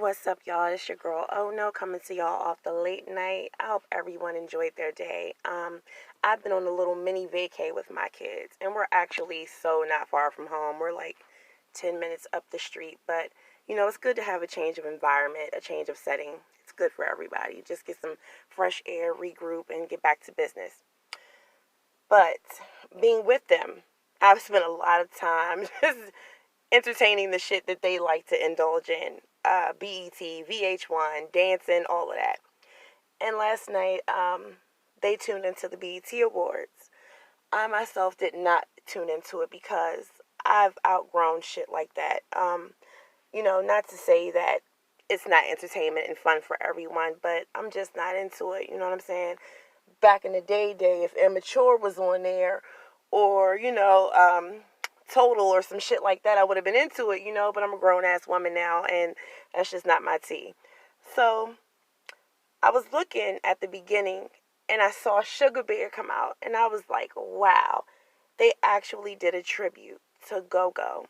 What's up, y'all? It's your girl Oh No coming to y'all off the late night. I hope everyone enjoyed their day. I've been on a little mini vacay with my kids, and we're actually so not far from home. We're like 10 minutes up the street, but it's good to have a change of environment, a change of setting. It's good for everybody. Just get some fresh air, regroup, and get back to business. But being with them, I've spent a lot of time just entertaining the shit that they like to indulge in. BET, VH1, dancing, all of that. And last night, they tuned into the BET Awards. I myself did not tune into it because I've outgrown shit like that. Not to say that it's not entertainment and fun for everyone, but I'm just not into it. You know what I'm saying? Back in the day, if Immature was on there, or Total or some shit like that, I would have been into it, but I'm a grown-ass woman now, and that's just not my tea. So I was looking at the beginning, and I saw Sugar Bear come out, and I was like, wow, they actually did a tribute to Go-Go.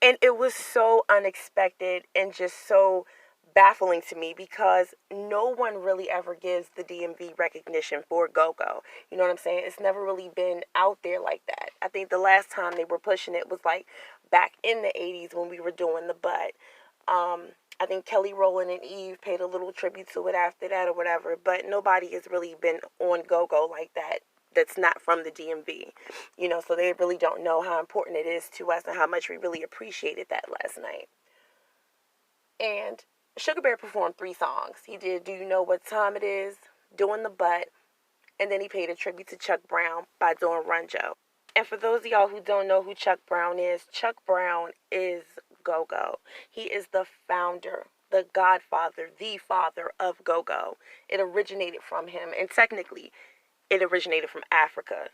And it was so unexpected and just so baffling to me because no one really ever gives the DMV recognition for Go-Go. You know what I'm saying? It's never really been out there like that. I think the last time they were pushing it was like back in the 80s when we were doing the butt. I think Kelly Rowland and Eve paid a little tribute to it after that or whatever, but nobody has really been on Go-Go like that. That's not from the DMV, so they really don't know how important it is to us and how much we really appreciated that last night. And Sugar Bear performed 3 songs. He did Do You Know What Time It Is, Doing the Butt, and then he paid a tribute to Chuck Brown by doing Run Joe. And for those of y'all who don't know who Chuck Brown is is Go-Go. He is the founder, the godfather, the father of Go-Go. It originated from him, and technically, it originated from Africa.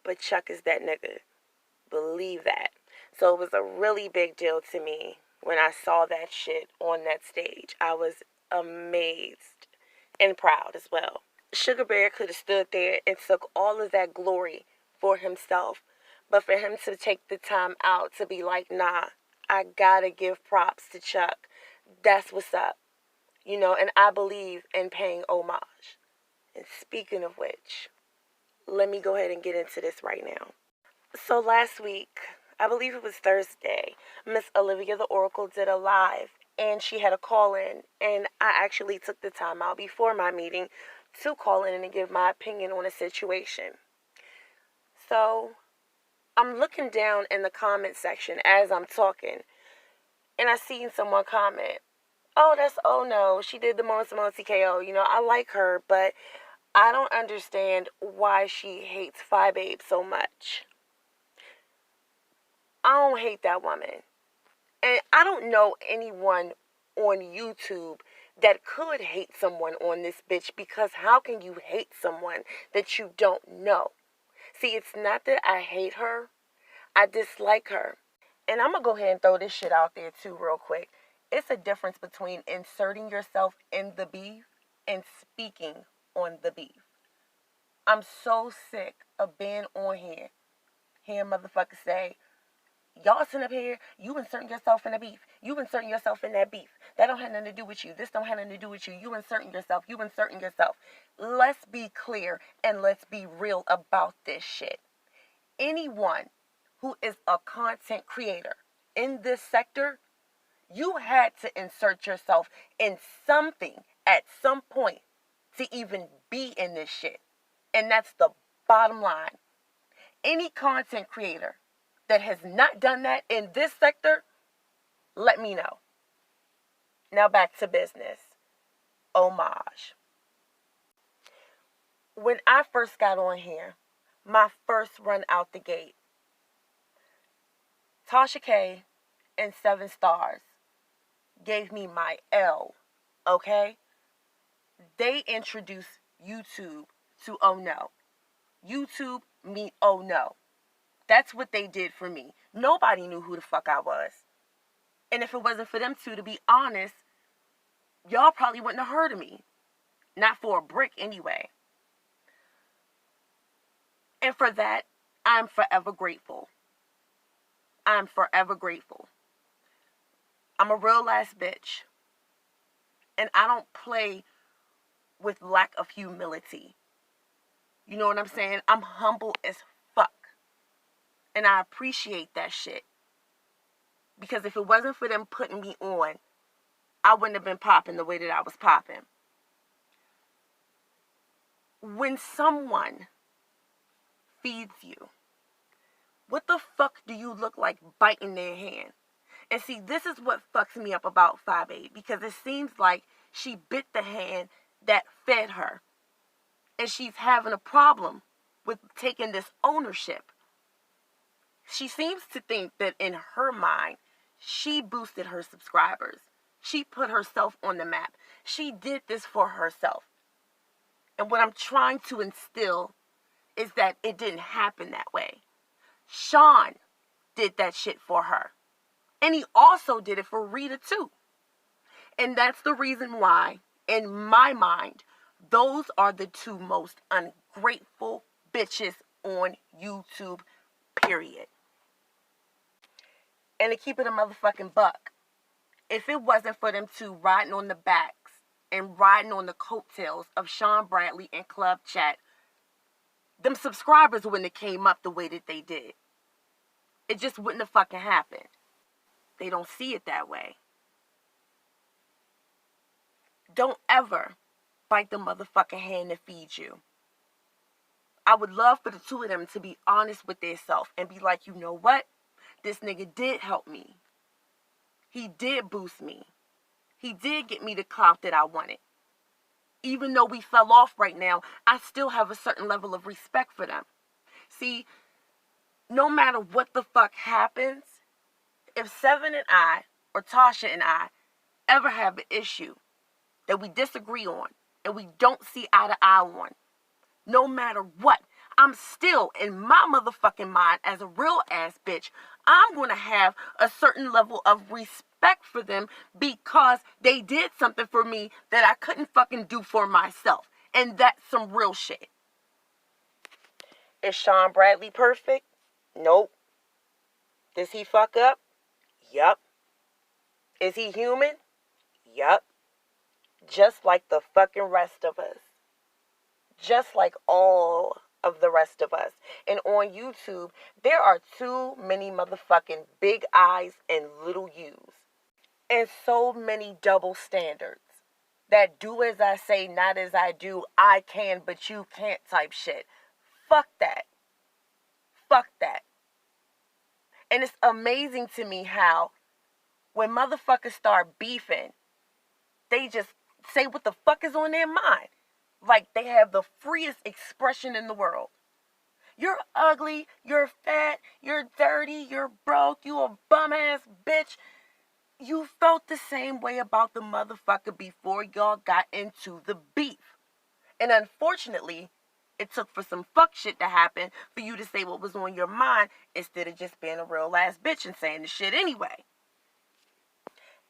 But Chuck is that nigga. Believe that. So it was a really big deal to me when I saw that shit on that stage. I was amazed and proud as well. Sugar Bear could have stood there and took all of that glory for himself. But for him to take the time out to be like, nah, I gotta give props to Chuck. That's what's up. And I believe in paying homage. And speaking of which, let me go ahead and get into this right now. So last week, I believe it was Thursday, Miss Olivia the Oracle did a live, and she had a call-in, and I actually took the time out before my meeting to call in and give my opinion on a situation. So I'm looking down in the comment section as I'm talking, and I seen someone comment, oh, that's Oh No, she did the Monster KO. I like her, but I don't understand why she hates Phi Babe so much. I don't hate that woman. And I don't know anyone on YouTube that could hate someone on this bitch, because how can you hate someone that you don't know? See, it's not that I hate her. I dislike her. And I'm going to go ahead and throw this shit out there too real quick. It's a difference between inserting yourself in the beef and speaking on the beef. I'm so sick of being on here, hearing motherfuckers say, y'all sitting up here, you inserting yourself in the beef. You inserting yourself in that beef. That don't have nothing to do with you. This don't have nothing to do with you. You inserting yourself. You inserting yourself. Let's be clear and let's be real about this shit. Anyone who is a content creator in this sector, you had to insert yourself in something at some point to even be in this shit. And that's the bottom line. Any content creator that has not done that in this sector, let me know. Now back to business. Homage. When I first got on here, my first run out the gate, Tasha K and 7 Stars gave me my L, okay? They introduced YouTube to Oh No. YouTube meet Oh No. That's what they did for me. Nobody knew who the fuck I was. And if it wasn't for them two, to be honest, y'all probably wouldn't have heard of me. Not for a brick anyway. And for that, I'm forever grateful. I'm forever grateful. I'm a real ass bitch. And I don't play with lack of humility. You know what I'm saying? I'm humble as fuck. And I appreciate that shit. Because if it wasn't for them putting me on, I wouldn't have been popping the way that I was popping. When someone feeds you, what the fuck do you look like biting their hand? And see, this is what fucks me up about 5'8", because it seems like she bit the hand that fed her. And she's having a problem with taking this ownership. She seems to think that in her mind, she boosted her subscribers. She put herself on the map. She did this for herself. And what I'm trying to instill is that it didn't happen that way. Sean did that shit for her. And he also did it for Rita too. And that's the reason why, in my mind, those are the two most ungrateful bitches on YouTube, period. And to keep it a motherfucking buck, if it wasn't for them two riding on the backs and riding on the coattails of Sean Bradley and Club Chat, them subscribers wouldn't have came up the way that they did. It just wouldn't have fucking happened. They don't see it that way. Don't ever bite the motherfucking hand that feeds you. I would love for the two of them to be honest with themselves and be like, you know what? This nigga did help me. He did boost me. He did get me the clout that I wanted. Even though we fell off right now, I still have a certain level of respect for them. See, no matter what the fuck happens, if Seven and I, or Tasha and I, ever have an issue that we disagree on and we don't see eye to eye on, no matter what, I'm still, in my motherfucking mind, as a real ass bitch, I'm going to have a certain level of respect for them because they did something for me that I couldn't fucking do for myself. And that's some real shit. Is Sean Bradley perfect? Nope. Does he fuck up? Yup. Is he human? Yup. Just like the fucking rest of us. Just like all of the rest of us. And on YouTube, there are too many motherfucking big I's and little U's. And so many double standards. That do as I say, not as I do, I can but you can't type shit. Fuck that. Fuck that. And it's amazing to me how when motherfuckers start beefing, they just say what the fuck is on their mind. Like they have the freest expression in the world. You're ugly, you're fat, you're dirty, you're broke, you a bum ass bitch. You felt the same way about the motherfucker before y'all got into the beef. And unfortunately, it took for some fuck shit to happen for you to say what was on your mind instead of just being a real ass bitch and saying the shit anyway.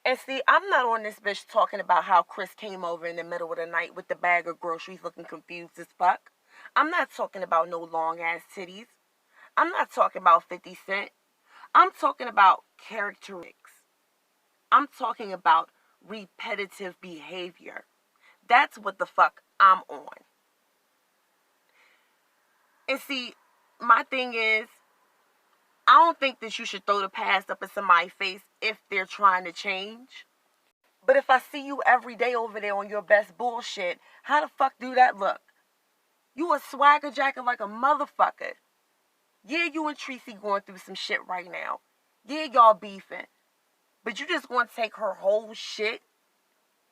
And see, I'm not on this bitch talking about how Chris came over in the middle of the night with the bag of groceries looking confused as fuck. I'm not talking about no long ass titties. I'm not talking about 50 Cent. I'm talking about characteristics. I'm talking about repetitive behavior. That's what the fuck I'm on. And see, my thing is, I don't think that you should throw the past up in somebody's face if they're trying to change. But if I see you every day over there on your best bullshit, how the fuck do that look? You a swagger jacket like a motherfucker. Yeah, you and Tracy going through some shit right now. Yeah, y'all beefing. But you just gonna take her whole shit?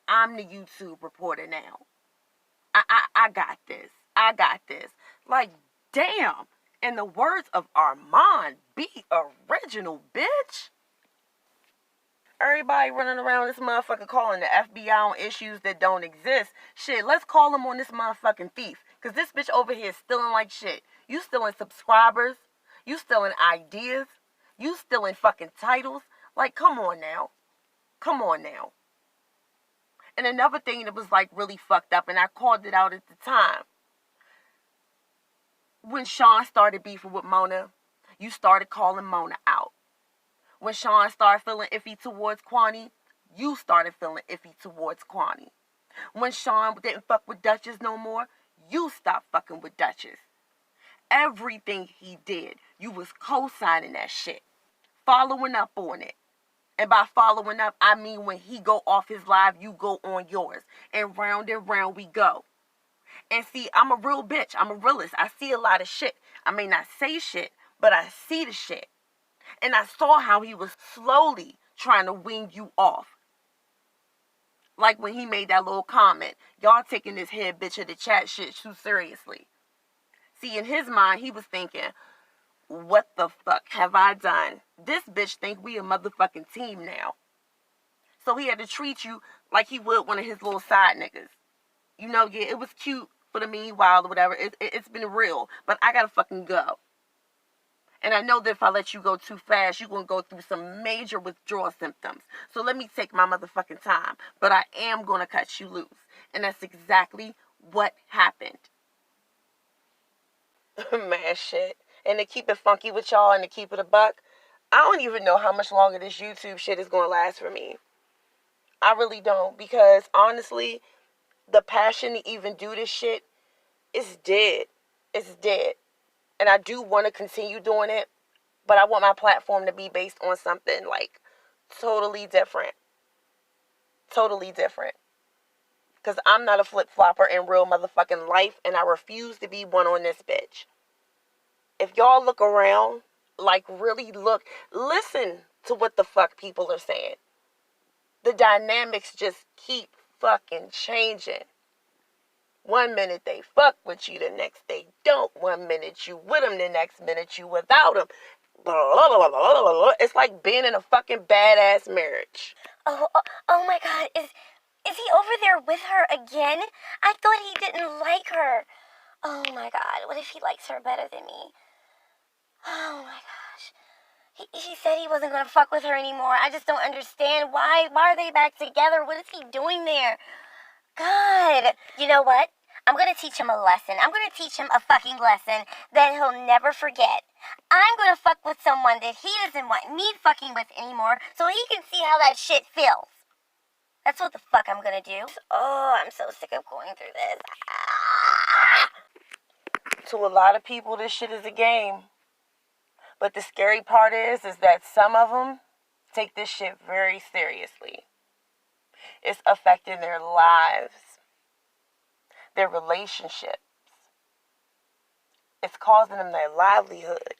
I'm the YouTube reporter now. I got this. I got this. Like, damn. In the words of Armand, be original, bitch. Everybody running around this motherfucker calling the FBI on issues that don't exist. Shit, let's call them on this motherfucking thief. Because this bitch over here is stealing like shit. You stealing subscribers. You stealing ideas. You stealing fucking titles. Like, come on now. Come on now. And another thing that was like really fucked up, and I called it out at the time. When Sean started beefing with Mona, you started calling Mona out. When Sean started feeling iffy towards Kwani, you started feeling iffy towards Kwani. When Sean didn't fuck with Duchess no more, you stopped fucking with Duchess. Everything he did, you was co-signing that shit, following up on it. And by following up, I mean when he go off his live, you go on yours. And round we go. And see, I'm a real bitch. I'm a realist. I see a lot of shit. I may not say shit, but I see the shit. And I saw how he was slowly trying to wean you off. Like when he made that little comment, y'all taking this head bitch of the chat shit too seriously. See, in his mind, he was thinking, what the fuck have I done? This bitch think we a motherfucking team now. So he had to treat you like he would one of his little side niggas. You know, yeah, it was cute for the meanwhile or whatever. It's been real, but I gotta fucking go. And I know that if I let you go too fast, you're going to go through some major withdrawal symptoms. So let me take my motherfucking time. But I am going to cut you loose. And that's exactly what happened. Man, shit. And to keep it funky with y'all and to keep it a buck, I don't even know how much longer this YouTube shit is going to last for me. I really don't. Because, honestly, the passion to even do this shit is dead. It's dead. And I do want to continue doing it, but I want my platform to be based on something like totally different. Totally different. Because I'm not a flip-flopper in real motherfucking life, and I refuse to be one on this bitch. If y'all look around, like really look, listen to what the fuck people are saying. The dynamics just keep fucking changing. 1 minute they fuck with you, the next they don't. 1 minute you with them, the next minute you without them. It's like being in a fucking badass marriage. Oh my God, is he over there with her again? I thought he didn't like her. Oh my God, what if he likes her better than me? Oh my gosh. He said he wasn't gonna fuck with her anymore. I just don't understand why are they back together? What is he doing there? God. You know what? I'm going to teach him a lesson. I'm going to teach him a fucking lesson that he'll never forget. I'm going to fuck with someone that he doesn't want me fucking with anymore so he can see how that shit feels. That's what the fuck I'm going to do. Oh, I'm so sick of going through this. To a lot of people, this shit is a game. But the scary part is that some of them take this shit very seriously. It's affecting their lives. Their relationships. It's causing them their livelihood.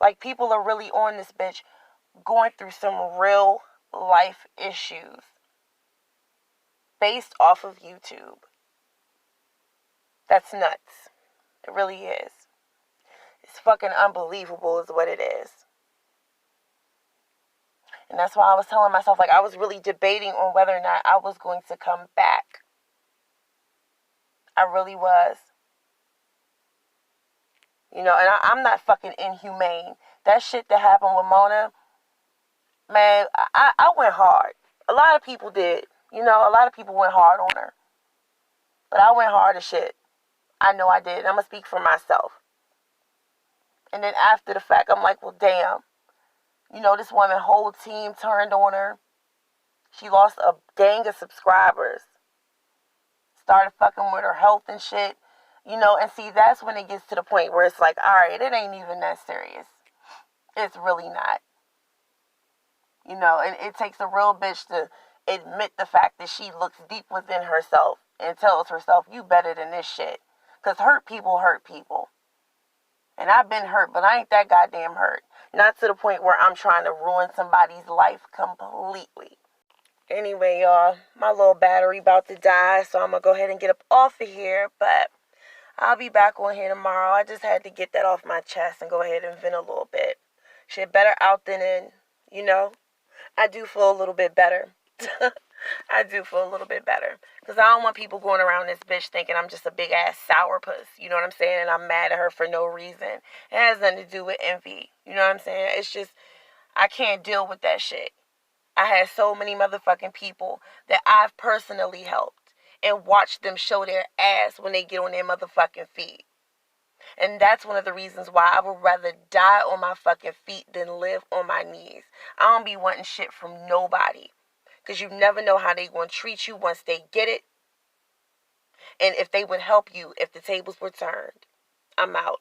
Like, people are really on this bitch going through some real life issues based off of YouTube. That's nuts. It really is. It's fucking unbelievable is what it is. And that's why I was telling myself, like, I was really debating on whether or not I was going to come back. I really was. You know, and I'm not fucking inhumane. That shit that happened with Mona, man, I went hard. A lot of people did. You know, a lot of people went hard on her. But I went hard as shit. I know I did. And I'm going to speak for myself. And then after the fact, I'm like, well, damn. You know, this woman, whole team turned on her. She lost a gang of subscribers. Started fucking with her health and shit. You know, and see, that's when it gets to the point where it's like, all right, it ain't even that serious. It's really not. You know, and it takes a real bitch to admit the fact that she looks deep within herself and tells herself, you better than this shit. Because hurt people hurt people. And I've been hurt, but I ain't that goddamn hurt. Not to the point where I'm trying to ruin somebody's life completely. Anyway, y'all, my little battery about to die, so I'm going to go ahead and get up off of here, but I'll be back on here tomorrow. I just had to get that off my chest and go ahead and vent a little bit. Shit, better out than in, you know. I do feel a little bit better. I do feel a little bit better. Because I don't want people going around this bitch thinking I'm just a big-ass sourpuss. You know what I'm saying? And I'm mad at her for no reason. It has nothing to do with envy. You know what I'm saying? It's just, I can't deal with that shit. I had so many motherfucking people that I've personally helped and watched them show their ass when they get on their motherfucking feet. And that's one of the reasons why I would rather die on my fucking feet than live on my knees. I don't be wanting shit from nobody. Because you never know how they going to treat you once they get it. And if they would help you if the tables were turned. I'm out.